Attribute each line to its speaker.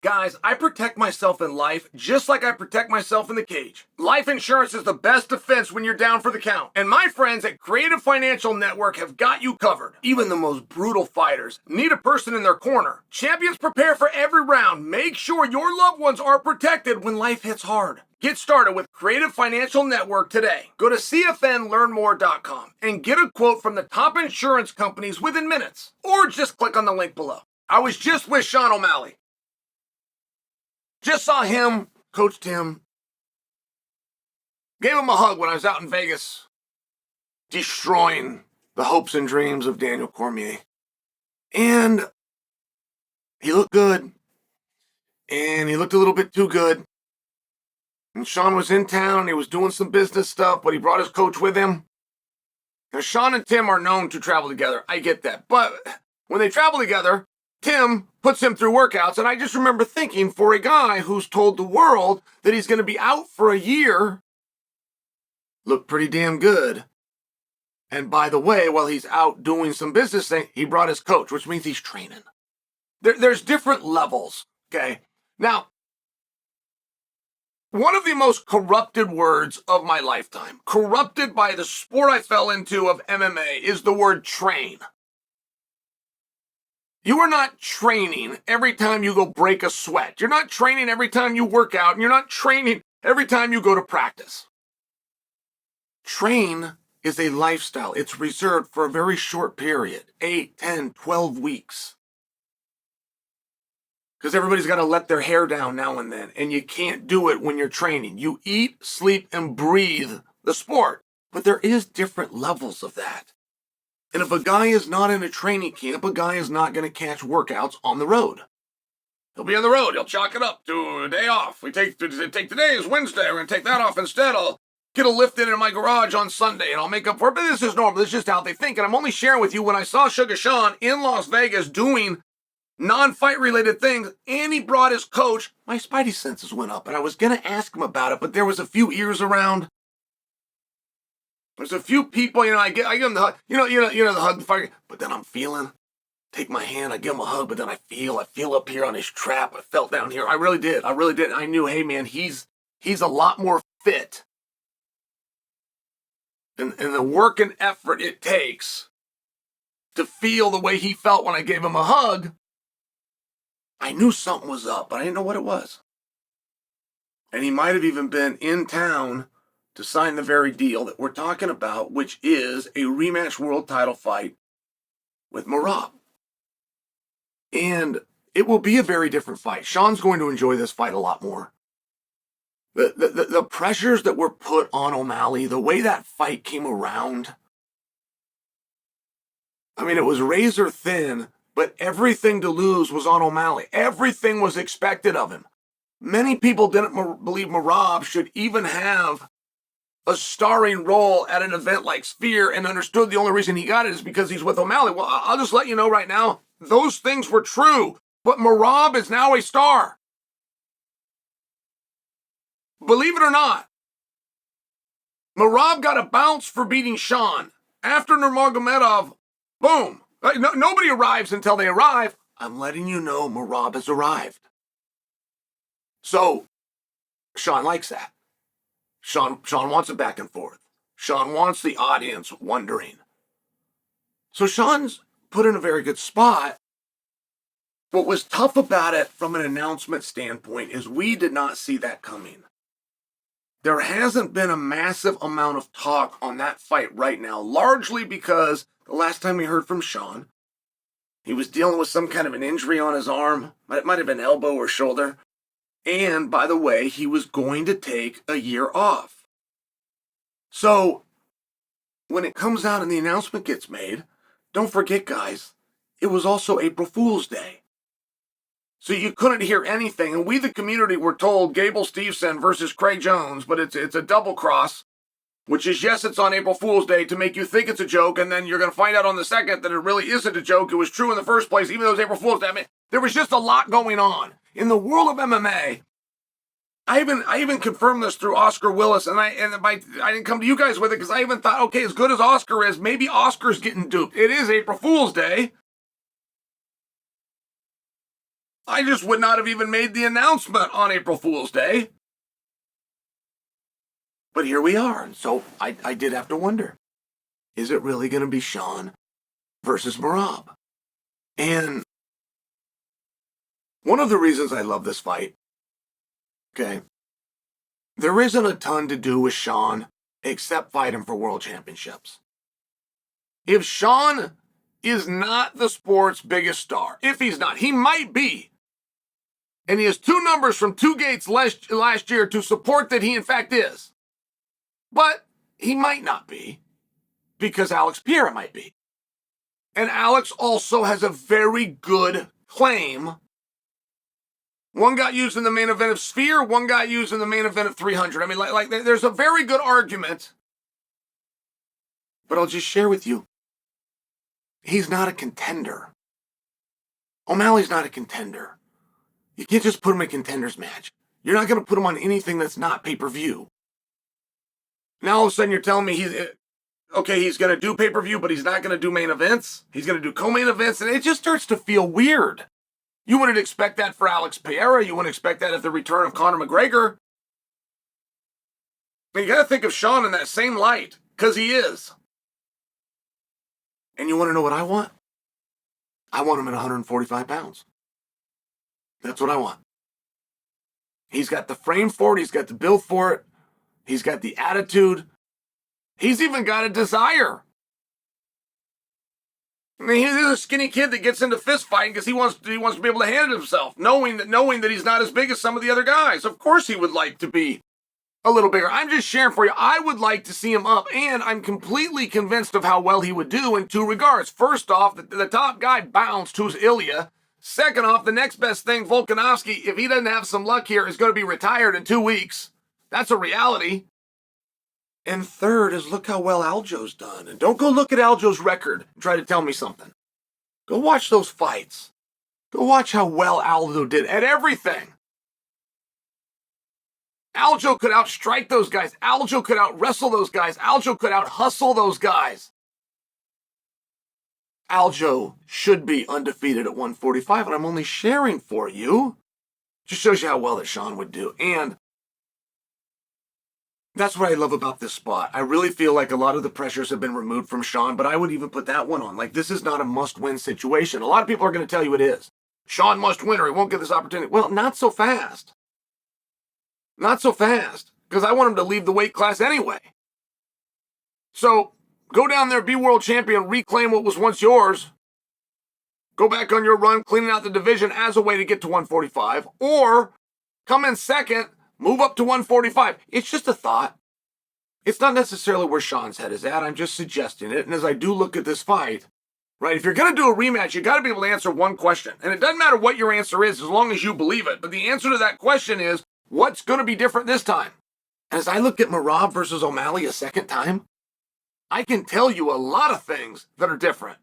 Speaker 1: Guys, I protect myself in life just like I protect myself in the cage. Life insurance is the best defense when you're down for the count. And my friends at Creative Financial Network have got you covered. Even the most brutal fighters need a person in their corner. Champions prepare for every round. Make sure your loved ones are protected when life hits hard. Get started with Creative Financial Network today. Go to cfnlearnmore.com and get a quote from the top insurance companies within minutes. Or just click on the link below. I was just with Sean O'Malley. Just saw him, coached him, gave him a hug when I was out in Vegas, destroying the hopes and dreams of Daniel Cormier. And he looked good, and he looked a little bit too good. And Sean was in town, he was doing some business stuff, but he brought his coach with him. Now, Sean and Tim are known to travel together, I get that. But when they travel together, Tim puts him through workouts, and I just remember thinking, for a guy who's told the world that he's going to be out for a year, looked pretty damn good. And by the way, while he's out doing some business thing, he brought his coach, which means he's training. There's different levels, okay? Now, one of the most corrupted words of my lifetime, corrupted by the sport I fell into of MMA, is the word train. You are not training every time you go break a sweat. You're not training every time you work out, and you're not training every time you go to practice. Train is a lifestyle. It's reserved for a very short period, 8, 10, 12 weeks. Because everybody's got to let their hair down now and then, and you can't do it when you're training. You eat, sleep, and breathe the sport. But there is different levels of that. And if a guy is not in a training camp, a guy is not going to catch workouts on the road. He'll be on the road. He'll chalk it up to a day off. We take today is Wednesday. We're going to take that off instead. I'll get a lift in my garage on Sunday, and I'll make up for it. But this is normal. This is just how they think. And I'm only sharing with you when I saw Sugar Sean in Las Vegas doing non-fight related things, and he brought his coach, my spidey senses went up. And I was going to ask him about it, but there was a few ears around. There's a few people, I give them the hug, the hug, but then I'm feeling, take my hand, I give him a hug, but then I feel up here on his trap, I felt down here, I really did, I knew, hey man, he's a lot more fit, and the work and effort it takes to feel the way he felt when I gave him a hug, I knew something was up, but I didn't know what it was, and he might have even been in town to sign the very deal that we're talking about, which is a rematch world title fight with Merab. And it will be a very different fight. Sean's going to enjoy this fight a lot more. The pressures that were put on O'Malley, the way that fight came around, I mean, it was razor thin, but everything to lose was on O'Malley. Everything was expected of him. Many people didn't believe Merab should even have a starring role at an event like Sphere, and understood the only reason he got it is because he's with O'Malley. Well, I'll just let you know right now, those things were true, but Merab is now a star. Believe it or not, Merab got a bounce for beating Sean. After Nurmagomedov, boom. Nobody arrives until they arrive. I'm letting you know Merab has arrived. So, Sean likes that. Sean wants it back and forth. Sean wants the audience wondering. So Sean's put in a very good spot. What was tough about it from an announcement standpoint is we did not see that coming. There hasn't been a massive amount of talk on that fight right now, largely because the last time we heard from Sean, he was dealing with some kind of an injury on his arm. It might have been elbow or shoulder. And, by the way, he was going to take a year off. So, when it comes out and the announcement gets made, don't forget, guys, it was also April Fool's Day. So you couldn't hear anything. And we, the community, were told Gable Steveson versus Craig Jones, but it's a double cross, which is, yes, it's on April Fool's Day to make you think it's a joke, and then you're going to find out on the second that it really isn't a joke. It was true in the first place, even though it was April Fool's Day. I mean, there was just a lot going on. In the world of MMA, I even confirmed this through Oscar Willis, and I didn't come to you guys with it because I even thought, okay, as good as Oscar is, maybe Oscar's getting duped. It is April Fool's Day. I just would not have even made the announcement on April Fool's Day. But here we are. And so I did have to wonder, is it really going to be Sean versus Merab? And one of the reasons I love this fight, okay, there isn't a ton to do with Sean except fight him for world championships. If Sean is not the sport's biggest star, if he's not, he might be. And he has 2 numbers from 2 gates last year to support that he in fact is. But he might not be, because Alex Pereira might be. And Alex also has a very good claim. One got used in the main event of Sphere, one got used in the main event of 300. I mean, like there's a very good argument. But I'll just share with you, he's not a contender. O'Malley's not a contender. You can't just put him in a contenders match. You're not going to put him on anything that's not pay-per-view. Now all of a sudden you're telling me he's going to do pay-per-view, but he's not going to do main events. He's going to do co-main events, and it just starts to feel weird. You wouldn't expect that for Alex Pereira. You wouldn't expect that at the return of Conor McGregor. And you got to think of Sean in that same light, because he is. And you want to know what I want? I want him at 145 pounds. That's what I want. He's got the frame for it. He's got the build for it. He's got the attitude. He's even got a desire. I mean, he's a skinny kid that gets into fist fighting because he wants to be able to handle himself, knowing that he's not as big as some of the other guys. Of course he would like to be a little bigger. I'm just sharing for you. I would like to see him up, and I'm completely convinced of how well he would do in 2 regards. First off, the top guy bounced, who's Ilya. Second off, the next best thing, Volkanovski, if he doesn't have some luck here, is going to be retired in 2 weeks. That's a reality. And third is look how well Aljo's done. And don't go look at Aljo's record and try to tell me something. Go watch those fights. Go watch how well Aljo did at everything. Aljo could outstrike those guys. Aljo could out-wrestle those guys. Aljo could out-hustle those guys. Aljo should be undefeated at 145, and I'm only sharing for you. Just shows you how well that Sean would do. And that's what I love about this spot. I really feel like a lot of the pressures have been removed from Sean, but I would even put that one on. Like, this is not a must-win situation. A lot of people are going to tell you it is. Sean must win or he won't get this opportunity. Well, not so fast. Not so fast, because I want him to leave the weight class anyway. So, go down there, be world champion, reclaim what was once yours. Go back on your run, cleaning out the division as a way to get to 145. Or, come in second, move up to 145. It's just a thought. It's not necessarily where Sean's head is at. I'm just suggesting it. And as I do look at this fight, right, if you're going to do a rematch, you got to be able to answer one question. And it doesn't matter what your answer is as long as you believe it. But the answer to that question is, what's going to be different this time? And as I look at Merab versus O'Malley a second time, I can tell you a lot of things that are different.